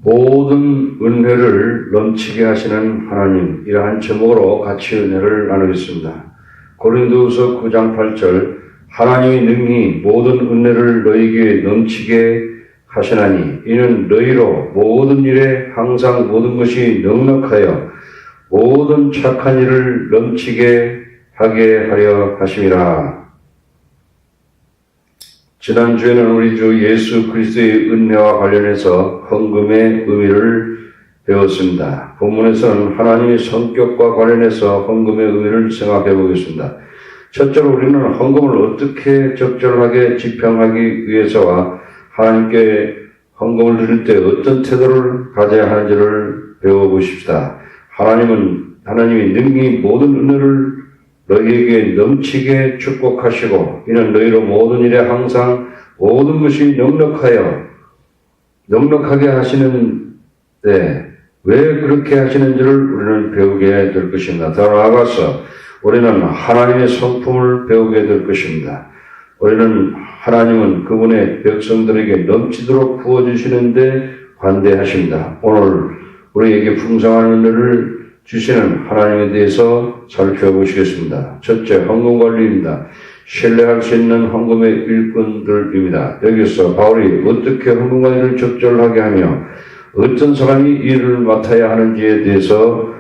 모든 은혜를 넘치게 하시는 하나님, 이러한 제목으로 같이 은혜를 나누겠습니다. 고린도후서 9장 8절, 하나님이 능히 모든 은혜를 너희에게 넘치게 하시나니 이는 너희로 모든 일에 항상 모든 것이 넉넉하여 모든 착한 일을 넘치게 하게 하려 하심이라. 지난주에는 우리 주 예수 그리스도의 은혜와 관련해서 헌금의 의미를 배웠습니다. 본문에서는 하나님의 성격과 관련해서 헌금의 의미를 생각해 보겠습니다. 첫째로 우리는 헌금을 어떻게 적절하게 집행하기 위해서와 하나님께 헌금을 드릴 때 어떤 태도를 가져야 하는지를 배워보십시다. 하나님이 능히 모든 은혜를 너희에게 넘치게 축복하시고 이는 너희로 모든 일에 항상 모든 것이 넉넉하게 하시는데 왜 그렇게 하시는지를 우리는 배우게 될 것입니다. 더 나아가서 우리는 하나님의 성품을 배우게 될 것입니다. 하나님은 그분의 백성들에게 넘치도록 부어주시는데 관대하십니다. 오늘 우리에게 풍성한 은혜를 주시는 하나님에 대해서 살펴보시겠습니다. 첫째, 헌금관리입니다. 신뢰할 수 있는 헌금의 일꾼들입니다. 여기서 바울이 어떻게 헌금관리를 적절하게 하며 어떤 사람이 이 일을 맡아야 하는지에 대해서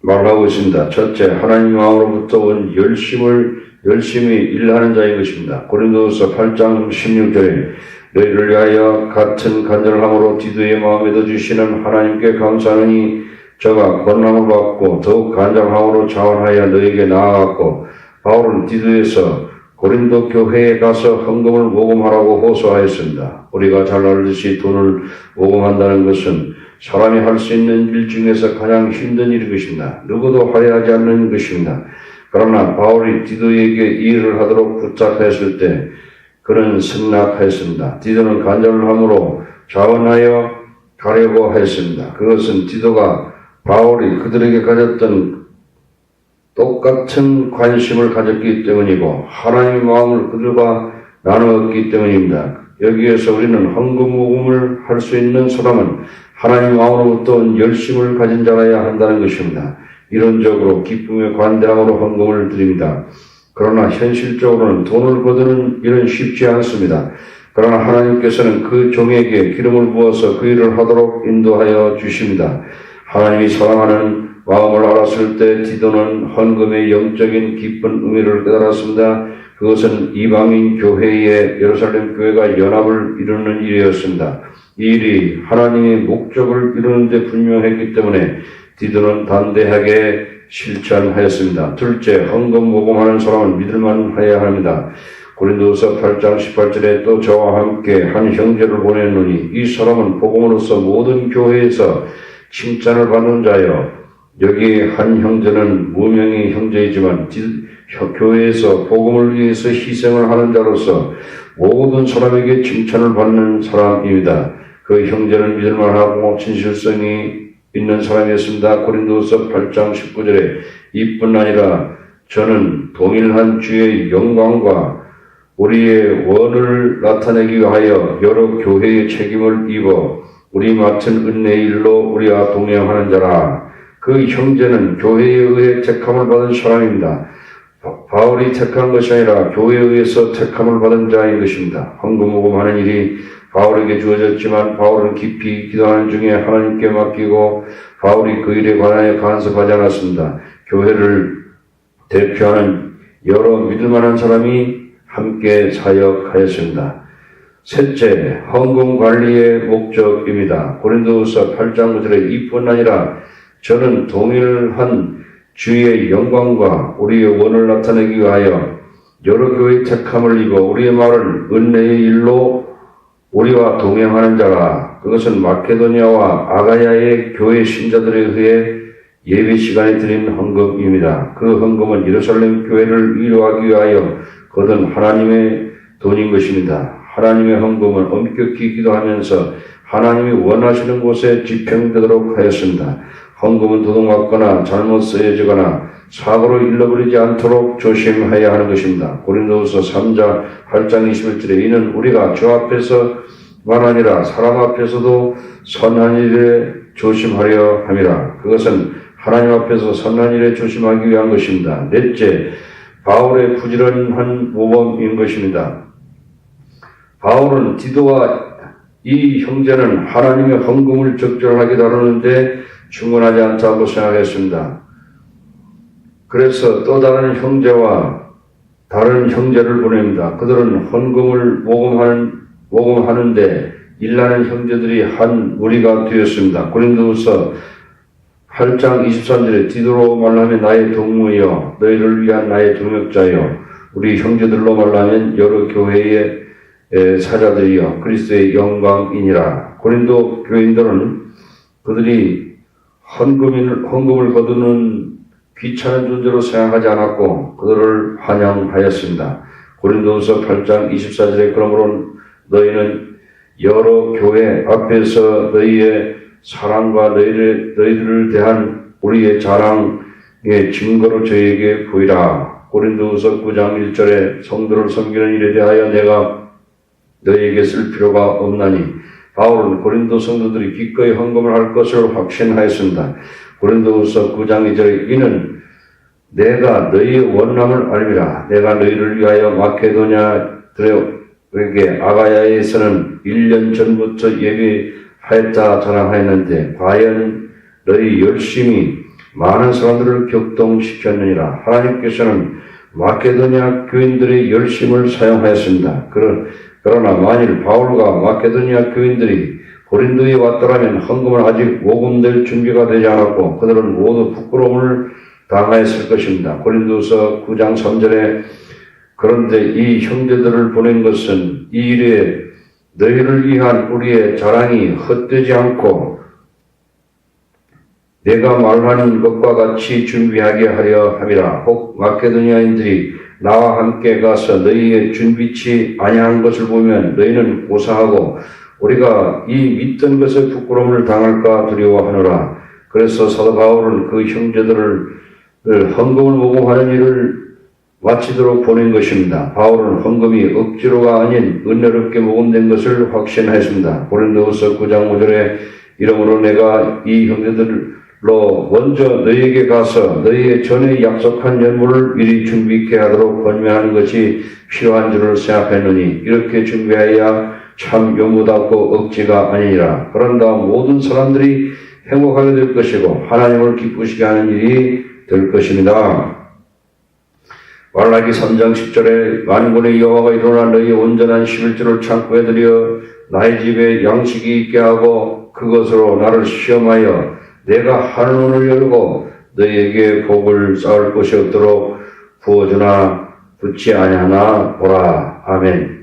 말하고 있습니다. 첫째, 하나님 마음으로부터 온 열심히 일하는 자인 것입니다. 고린도후서 8장 16절에 너희를 위하여 같은 간절함으로 디도의 마음에 넣어주시는 하나님께 감사하니 저가 권능을 받고 더욱 간절함으로 자원하여 너에게 나아갔고, 바울은 디도에서 고린도 교회에 가서 헌금을 모금하라고 호소하였습니다. 우리가 잘 알듯이 돈을 모금한다는 것은 사람이 할 수 있는 일 중에서 가장 힘든 일인 것입니다. 누구도 화려하지 않는 것입니다. 그러나 바울이 디도에게 이 일을 하도록 부탁했을 때 그는 승낙하였습니다. 디도는 간절함으로 자원하여 가려고 했습니다. 그것은 디도가 바울이 그들에게 가졌던 똑같은 관심을 가졌기 때문이고 하나님의 마음을 그들과 나누었기 때문입니다. 여기에서 우리는 헌금 모금을 할 수 있는 사람은 하나님 마음으로부터 온 열심을 가진 자라야 한다는 것입니다. 이론적으로 기쁨의 관대함으로 헌금을 드립니다. 그러나 현실적으로는 돈을 거두는 일은 쉽지 않습니다. 그러나 하나님께서는 그 종에게 기름을 부어서 그 일을 하도록 인도하여 주십니다. 하나님이 사랑하는 마음을 알았을 때 디도는 헌금의 영적인 깊은 의미를 깨달았습니다. 그것은 이방인 교회의 예루살렘 교회가 연합을 이루는 일이었습니다. 이 일이 하나님의 목적을 이루는 데 분명했기 때문에 디도는 담대하게 실천하였습니다. 둘째, 헌금 모금하는 사람은 믿을만 해야 합니다. 고린도후서 8장 18절에 또 저와 함께 한 형제를 보냈노니 이 사람은 복음으로서 모든 교회에서 칭찬을 받는 자여, 여기 한 형제는 무명의 형제이지만 교회에서 복음을 위해서 희생을 하는 자로서 모든 사람에게 칭찬을 받는 사람입니다. 그 형제는 믿을만하고 진실성이 있는 사람이었습니다. 고린도후서 8장 19절에 이뿐 아니라 저는 동일한 주의 영광과 우리의 원을 나타내기 위하여 여러 교회의 책임을 입어 우리 맡은 은혜의 일로 우리와 동행하는 자라. 그 형제는 교회에 의해 택함을 받은 사람입니다. 바울이 택한 것이 아니라 교회에 의해서 택함을 받은 자인 것입니다. 헌금 모금하는 일이 바울에게 주어졌지만 바울은 깊이 기도하는 중에 하나님께 맡기고 바울이 그 일에 관하여 간섭하지 않았습니다. 교회를 대표하는 여러 믿을만한 사람이 함께 사역하였습니다. 셋째, 헌금 관리의 목적입니다. 고린도후서 8장 9절에 이뿐 아니라 저는 동일한 주의 영광과 우리의 원을 나타내기 위하여 여러 교회의 택함을 입어 우리의 말을 은혜의 일로 우리와 동행하는 자라. 그것은 마케도니아와 아가야의 교회 신자들에 의해 예배 시간에 드린 헌금입니다. 그 헌금은 예루살렘 교회를 위로하기 위하여 거둔 하나님의 돈인 것입니다. 하나님의 헌금은 엄격히 기도하면서 하나님이 원하시는 곳에 집행되도록 하였습니다. 헌금은 도둑맞거나 잘못 쓰여지거나 사고로 잃어버리지 않도록 조심해야 하는 것입니다. 고린도후서 3장 8장 21절에 이는 우리가 주 앞에서 아니라 사람 앞에서도 선한 일에 조심하려 함이라. 그것은 하나님 앞에서 선한 일에 조심하기 위한 것입니다. 넷째, 바울의 부지런한 모범인 것입니다. 바울은 디도와 이 형제는 하나님의 헌금을 적절하게 다루는데 충분하지 않다고 생각했습니다. 그래서 또 다른 형제와 다른 형제를 보냅니다. 그들은 헌금을 모금하는데 일하는 형제들이 한 무리가 되었습니다. 고린도후서 8장 23절에 디도로 말하면 나의 동무여 너희를 위한 나의 동역자여 우리 형제들로 말하면 여러 교회의 사자들이여 그리스도의 영광이니라. 고린도 교인들은 그들이 헌금을 거두는 귀찮은 존재로 생각하지 않았고 그들을 환영하였습니다. 고린도후서 8장 24절에 그러므로 너희는 여러 교회 앞에서 너희의 사랑과 너희들을 대한 우리의 자랑의 증거로 저희에게 보이라. 고린도후서 9장 1절에 성도를 섬기는 일에 대하여 내가 너희에게 쓸 필요가 없나니 바울은 고린도 성도들이 기꺼이 헌금을 할 것을 확신하였습니다. 고린도후서 9장 2절에 이는 내가 너희의 원함을 알미라. 내가 너희를 위하여 마케도냐들에게 아가야에서는 1년 전부터 예비하였다 자랑하였는데 과연 너희 열심히 많은 사람들을 격동시켰느니라. 하나님께서는 마케도냐 교인들의 열심을 사용하였습니다. 그러나 만일 바울과 마케도냐 교인들이 고린도에 왔더라면 헌금을 아직 모금될 준비가 되지 않았고 그들은 모두 부끄러움을 당하였을 것입니다. 고린도서 9장 3절에 그런데 이 형제들을 보낸 것은 이 일에 너희를 위한 우리의 자랑이 헛되지 않고 내가 말하는 것과 같이 준비하게 하려 함이라. 혹 마케도니아인들이 나와 함께 가서 너희의 준비치 아니한 것을 보면 너희는 고사하고 우리가 이 믿던 것에 부끄러움을 당할까 두려워하노라. 그래서 사도 바울은 그 형제들을 헌금을 모금하는 일을 마치도록 보낸 것입니다. 바울은 헌금이 억지로가 아닌 은혜롭게 모금된 것을 확신하였습니다. 고린도후서 9장 5절에 이러므로 내가 이 형제들로 먼저 너희에게 가서 너희의 전에 약속한 연물을 미리 준비케 하도록 권면하는 것이 필요한 줄을 생각했느니 이렇게 준비하여야 참 요무답고 억지가 아니니라. 그런 다음 모든 사람들이 행복하게 될 것이고 하나님을 기쁘시게 하는 일이 될 것입니다. 말라기 3장 10절에 만군의 여호와가 일어나 너희의 온전한 11조를 창고에 들여 나의 집에 양식이 있게 하고 그것으로 나를 시험하여 내가 하늘문을 열고 너희에게 복을 쌓을 것이 없도록 부어주나 붙지 아니하나 보라. 아멘.